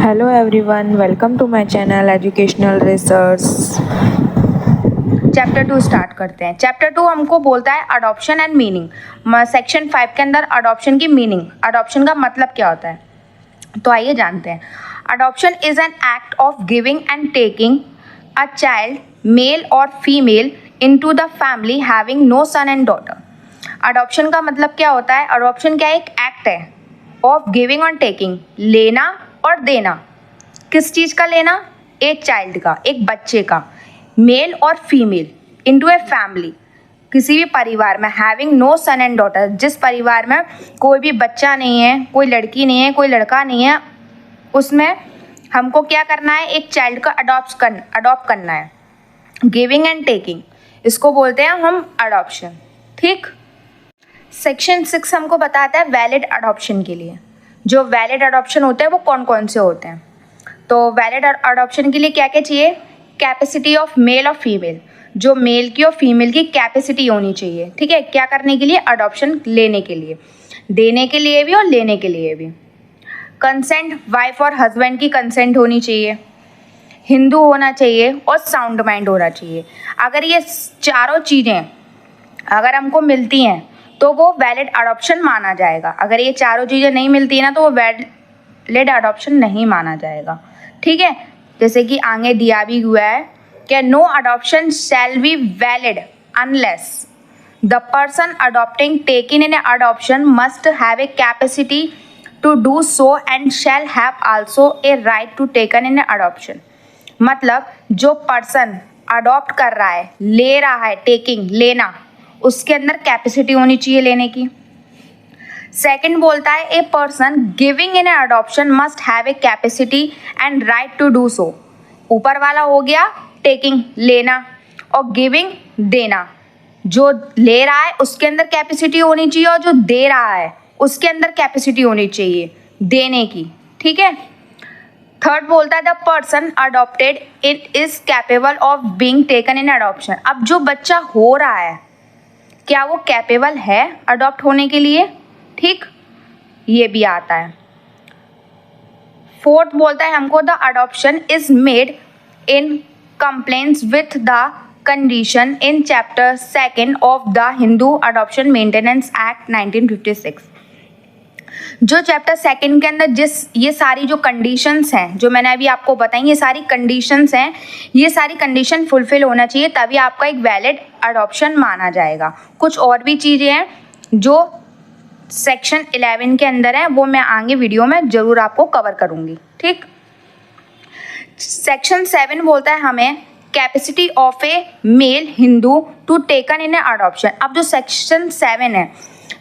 Hello everyone, welcome to my channel Educational Research। Chapter 2 start करते हैं। Chapter 2 हमको बोलता है अडॉप्शन एंड मीनिंग। सेक्शन 5 के अंदर अडॉप्शन की मीनिंग, अडॉप्शन का मतलब क्या होता है, तो आइए जानते हैं। Adoption is an act of giving and taking a child, male और female, into the family having no son and daughter. Adoption का मतलब क्या होता है? अडॉप्शन क्या एक एक्ट है ऑफ गिविंग और टेकिंग, लेना और देना। किस चीज़ का लेना? एक चाइल्ड का, एक बच्चे का, मेल और फीमेल, इनटू ए फैमिली, किसी भी परिवार में, having no son and daughter, जिस परिवार में कोई भी बच्चा नहीं है, कोई लड़की नहीं है, कोई लड़का नहीं है, उसमें हमको क्या करना है? एक चाइल्ड का अडॉप्ट करना है। गिविंग एंड टेकिंग, इसको बोलते हैं हम अडॉप्शन। ठीक। सेक्शन 6 हमको बताता है वैलिड अडॉप्शन के लिए। जो वैलिड अडॉप्शन होते हैं वो कौन कौन से होते हैं? तो वैलिड अडॉप्शन के लिए क्या क्या चाहिए? कैपेसिटी ऑफ मेल और फीमेल, जो मेल की और फीमेल की कैपेसिटी होनी चाहिए। ठीक है, क्या करने के लिए? अडॉप्शन लेने के लिए, देने के लिए भी और लेने के लिए भी। कंसेंट, वाइफ और हस्बैंड की कंसेंट होनी चाहिए, हिंदू होना चाहिए और साउंड माइंड होना चाहिए। अगर ये चारों चीज़ें अगर हमको मिलती हैं तो वो वैलिड अडॉप्शन माना जाएगा। अगर ये चारों चीज़ें नहीं मिलती है ना तो वो वैलिड अडॉप्शन नहीं माना जाएगा। ठीक है, जैसे कि आगे दिया भी हुआ है कि no adoption shall be valid unless the person adopting taking in adoption must have a capacity to do so and shall have also a right to taken in adoption. मतलब जो पर्सन अडॉप्ट कर रहा है, ले रहा है, taking लेना, उसके अंदर कैपेसिटी होनी चाहिए लेने की। सेकंड बोलता है a person giving in adoption must have a capacity and right to do so. ऊपर वाला हो गया टेकिंग लेना, और गिविंग देना। जो ले रहा है उसके अंदर कैपेसिटी होनी चाहिए और जो दे रहा है उसके अंदर कैपेसिटी होनी चाहिए देने की। ठीक है। थर्ड बोलता है the person adopted it is capable of being taken in adoption. अब जो बच्चा हो रहा है क्या वो कैपेबल है अडॉप्ट होने के लिए? ठीक, ये भी आता है। फोर्थ बोलता है हमको the adoption is made in complaints with the condition in chapter 2 of the Hindu adoption maintenance act 1956। जो चैप्टर 2 के अंदर ये सारी जो कंडीशंस हैं जो मैंने अभी आपको बताई, ये सारी कंडीशंस हैं, ये सारी कंडीशन फुलफिल होना चाहिए तभी आपका एक वैलिड अडॉप्शन माना जाएगा। कुछ और भी चीज़ें हैं जो सेक्शन 11 के अंदर है, वो मैं आगे वीडियो में ज़रूर आपको कवर करूँगी। ठीक। सेक्शन 7 बोलता है हमें capacity of a male Hindu to taken in adoption. अब जो सेक्शन 7 है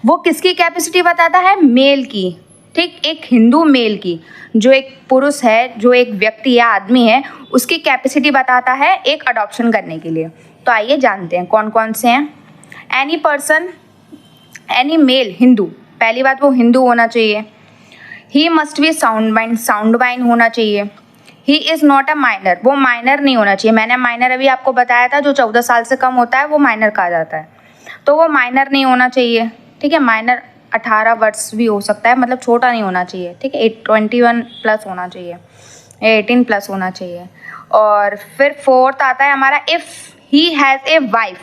वो किसकी कैपेसिटी बताता है? मेल की। ठीक, एक हिंदू मेल की, जो एक पुरुष है, जो एक व्यक्ति है, आदमी है, उसकी कैपेसिटी बताता है एक अडॉप्शन करने के लिए। तो आइए जानते हैं कौन कौन से हैं। Any person, any male Hindu, पहली बात वो हिंदू होना चाहिए। He must be sound mind होना चाहिए। He is not a minor, वो माइनर नहीं होना चाहिए। मैंने माइनर अभी आपको बताया था, जो 14 साल से कम होता है वो माइनर कहा जाता है, तो वो माइनर नहीं होना चाहिए। ठीक है, माइनर 18 वर्ष भी हो सकता है, मतलब छोटा नहीं होना चाहिए। ठीक है, 21 प्लस होना चाहिए, 18 प्लस होना चाहिए। और फिर फोर्थ आता है हमारा if he has a wife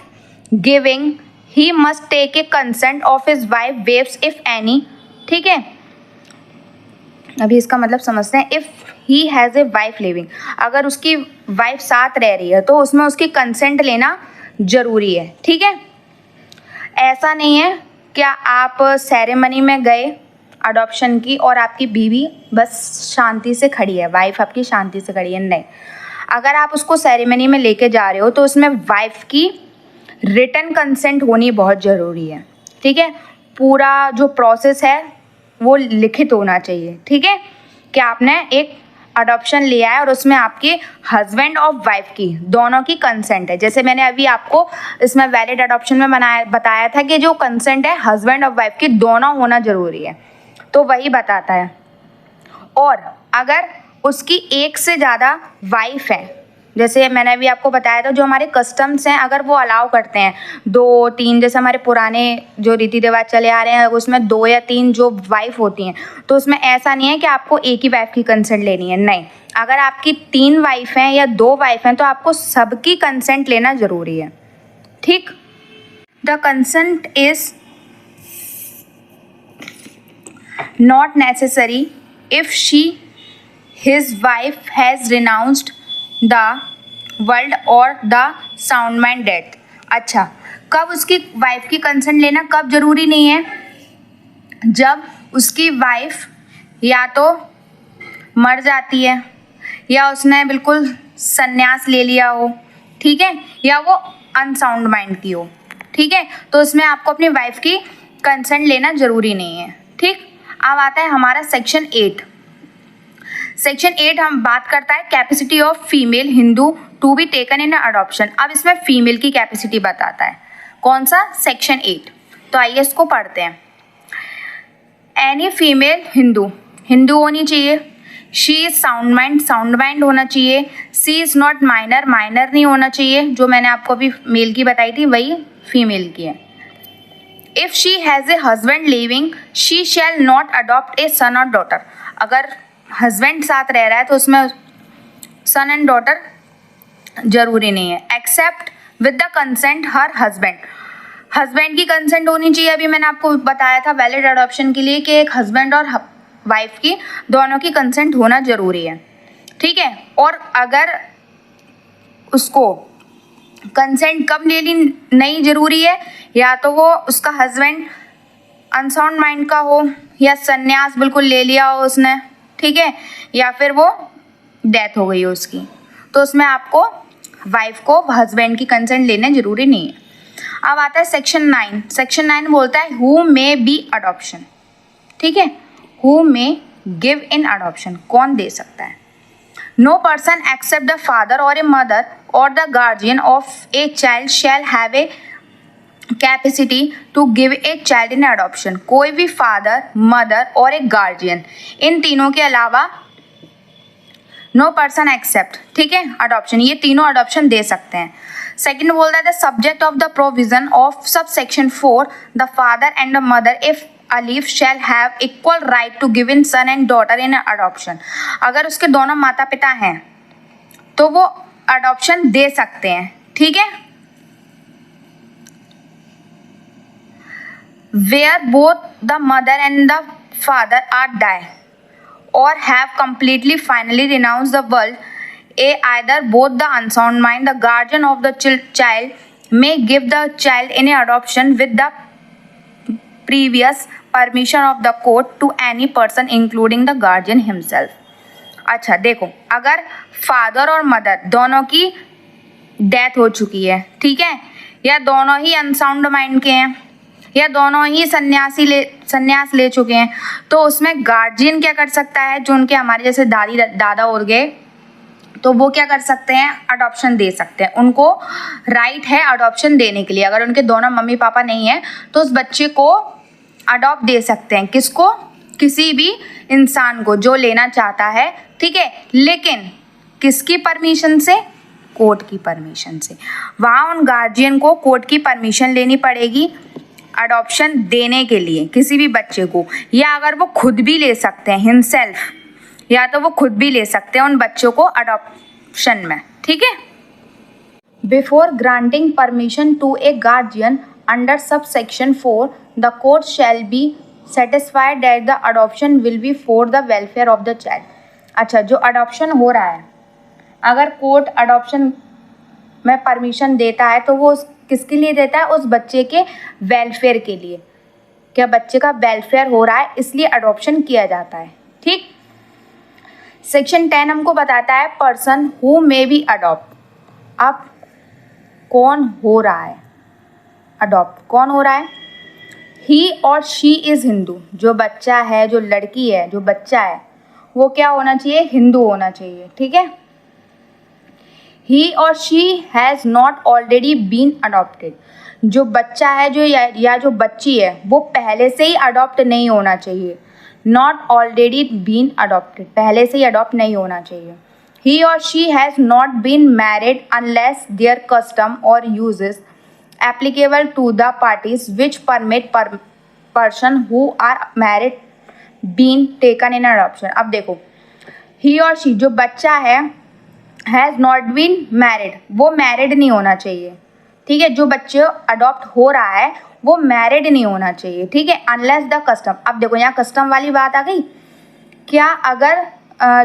giving he must take a consent of his wife wives if any. ठीक है, अभी इसका मतलब समझते हैं। If he has a wife living, अगर उसकी वाइफ साथ रह रही है तो उसमें उसकी कंसेंट लेना ज़रूरी है। ठीक है, ऐसा नहीं है क्या आप सेरेमनी में गए अडॉप्शन की और आपकी बीवी बस शांति से खड़ी है, वाइफ आपकी शांति से खड़ी है? नहीं, अगर आप उसको सेरेमनी में लेके जा रहे हो तो उसमें वाइफ की रिटन कंसेंट होनी बहुत ज़रूरी है। ठीक है, पूरा जो प्रोसेस है वो लिखित होना चाहिए। ठीक है, कि आपने एक अडॉप्शन लिया है और उसमें आपके हस्बैंड और वाइफ की दोनों की कंसेंट है। जैसे मैंने अभी आपको इसमें वैलिड अडॉप्शन में बताया था कि जो कंसेंट है हस्बैंड और वाइफ की दोनों होना ज़रूरी है, तो वही बताता है। और अगर उसकी एक से ज़्यादा वाइफ है जैसे मैंने अभी आपको बताया था, जो हमारे कस्टम्स हैं अगर वो अलाउ करते हैं 2-3, जैसे हमारे पुराने जो रीति रिवाज चले आ रहे हैं उसमें 2 या 3 जो वाइफ होती हैं, तो उसमें ऐसा नहीं है कि आपको एक ही वाइफ की कंसेंट लेनी है, नहीं। अगर आपकी 3 वाइफ हैं या 2 वाइफ हैं तो आपको सबकी कंसेंट लेना ज़रूरी है, ठीक। The consent is not necessary if his wife has renounced the world और the sound mind death। अच्छा, कब उसकी वाइफ की कंसेंट लेना कब जरूरी नहीं है? जब उसकी वाइफ या तो मर जाती है या उसने बिल्कुल संन्यास ले लिया हो, ठीक है, या वो अनसाउंड माइंड की हो, ठीक है, तो उसमें आपको अपनी वाइफ की कंसेंट लेना जरूरी नहीं है, ठीक। अब आता है हमारा सेक्शन 8। सेक्शन 8 हम बात करता है capacity of female Hindu to be taken in adoption. अब इसमें फीमेल की कैपेसिटी बताता है, कौन सा? सेक्शन 8। तो आइए इसको पढ़ते हैं। एनी फीमेल हिंदू होनी चाहिए। शी इज साउंड माइंड होना चाहिए। सी इज नॉट माइनर नहीं होना चाहिए, जो मैंने आपको अभी मेल की बताई थी वही फीमेल की है। If she has a husband living she shall not adopt a son और डॉटर। अगर हस्बैंड साथ रह रहा है तो उसमें सन एंड डॉटर जरूरी नहीं है। Except with the consent her husband की कंसेंट होनी चाहिए। अभी मैंने आपको बताया था वैलिड अडॉप्शन के लिए कि एक हस्बैंड और वाइफ की दोनों की कंसेंट होना जरूरी है, ठीक है। और अगर उसको कंसेंट कब लेनी नहीं जरूरी है, या तो वो उसका हस्बैंड अनसाउंड माइंड का हो या संन्यास बिल्कुल ले लिया हो उसने, ठीक है, या फिर वो डेथ हो गई हो उसकी, तो उसमें आपको वाइफ को हस्बैंड की कंसेंट लेने जरूरी नहीं है। अब आता है सेक्शन 9। सेक्शन 9 बोलता है हु मे बी अडॉप्शन, ठीक है, who may give in adoption, कौन दे सकता है। No person except the father और ए मदर और the guardian of a child shall have a capacity to give a child in adoption. कोई भी फादर, मदर और एक गार्जियन, इन तीनों के अलावा नो पर्सन एक्सेप्ट, ठीक है, अडॉप्शन, ये तीनों अडॉप्शन दे सकते हैं। सेकेंड बोलता है the subject of the provision of sub section 4 the father and the mother if alive shall have equal right to give in son and daughter in adoption. अगर उसके दोनों माता पिता हैं तो वो अडॉप्शन दे सकते हैं, ठीक है। where both the mother and the father are die or have completely finally renounced the world, either both the unsound mind, the guardian of the child may give the child in adoption with the previous permission of the court to any person including the guardian himself। अच्छा देखो, अगर father और mother दोनों की death हो चुकी है, ठीक है, या दोनों ही अनसाउंड माइंड के हैं या दोनों ही संन्यास ले चुके हैं, तो उसमें गार्जियन क्या कर सकता है, जो उनके हमारे जैसे दादी दादा हो गए, तो वो क्या कर सकते हैं, अडॉप्शन दे सकते हैं। उनको राइट है अडॉप्शन देने के लिए। अगर उनके दोनों मम्मी पापा नहीं है तो उस बच्चे को अडॉप्ट दे सकते हैं। किसको? किसी भी इंसान को जो लेना चाहता है, ठीक है, लेकिन किसकी परमिशन से? कोर्ट की परमिशन से। वहाँ उन गार्जियन को कोर्ट की परमिशन लेनी पड़ेगी अडॉप्शन देने के लिए किसी भी बच्चे को, या अगर वो खुद भी ले सकते हैं हिमसेल्फ, या तो वो खुद भी ले सकते हैं उन बच्चों को अडॉप्शन में, ठीक है। Before granting permission to a guardian under sub section 4 the court shall be satisfied that the adoption will be for the welfare of the child. अच्छा, जो अडॉप्शन हो रहा है, अगर कोर्ट अडॉप्शन में परमिशन देता है तो वो किसके लिए देता है? उस बच्चे के वेलफेयर के लिए। क्या बच्चे का वेलफेयर हो रहा है, इसलिए अडॉप्शन किया जाता है, ठीक। सेक्शन 10 हमको बताता है person who may be adopt. अब कौन हो रहा है अडॉप्ट, कौन हो रहा है? He or she is Hindu. जो बच्चा है, जो लड़की है, जो बच्चा है, वो क्या होना चाहिए? हिंदू होना चाहिए, ठीक है। He or she has not already been adopted. जो बच्चा है जो या जो बच्ची है वो पहले से ही अडॉप्ट नहीं होना चाहिए। नॉट ऑलरेडी बीन अडॉप्टेड, पहले से ही अडॉप्ट नहीं होना चाहिए। he or she has not been married unless their custom or uses applicable to the parties which permit person who are married being taken in adoption. अब देखो, he or she जो बच्चा है हैज़ नॉट बीन मैरिड, वो married नहीं होना चाहिए, ठीक है। जो बच्चे अडॉप्ट हो रहा है वो मैरिड नहीं होना चाहिए, ठीक है, अनलेस द कस्टम। अब देखो यहाँ कस्टम वाली बात आ गई। क्या अगर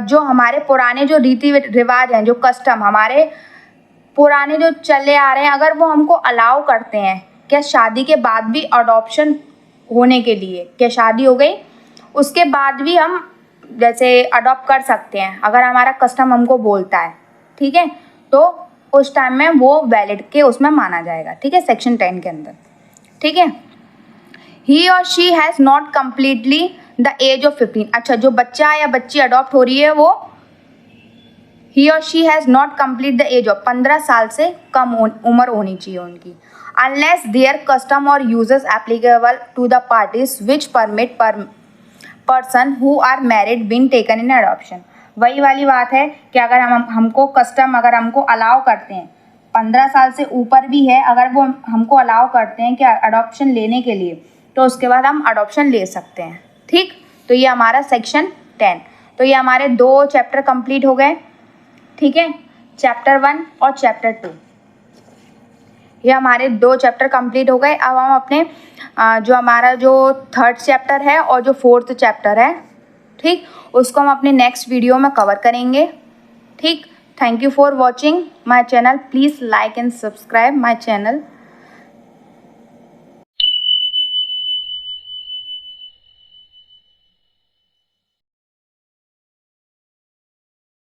जो हमारे पुराने जो रीति रिवाज हैं, जो कस्टम हमारे पुराने जो चले आ रहे हैं, अगर वो हमको अलाउ करते हैं, क्या शादी के बाद भी अडॉप्शन होने के लिए, क्या शादी हो गई उसके बाद भी हम जैसे अडॉप्ट कर सकते हैं अगर हमारा कस्टम हमको बोलता है, ठीक है, तो उस टाइम में वो वैलिड के उसमें माना जाएगा, ठीक है, सेक्शन 10 के अंदर, ठीक है। He or she has not completely the age of 15। अच्छा, जो बच्चा या बच्ची अडॉप्ट हो रही है वो he or she has not complete the age of 15 साल से कम उम्र होनी चाहिए उनकी, unless there custom or usages applicable to the parties which permit person who are married being taken in adoption. वही वाली बात है कि अगर हमको कस्टम अगर हमको अलाउ करते हैं, 15 साल से ऊपर भी है, अगर वो हमको अलाउ करते हैं कि अडॉप्शन लेने के लिए, तो उसके बाद हम अडॉप्शन ले सकते हैं, ठीक। तो ये हमारा सेक्शन 10। तो ये हमारे 2 चैप्टर कंप्लीट हो गए, ठीक है, चैप्टर 1 और चैप्टर 2, ये हमारे 2 चैप्टर कंप्लीट हो गए। अब हम अपने जो हमारा जो 3rd चैप्टर है और जो 4th चैप्टर है, ठीक, उसको हम अपने नेक्स्ट वीडियो में कवर करेंगे, ठीक। Thank you for watching my channel. Please like and subscribe my channel.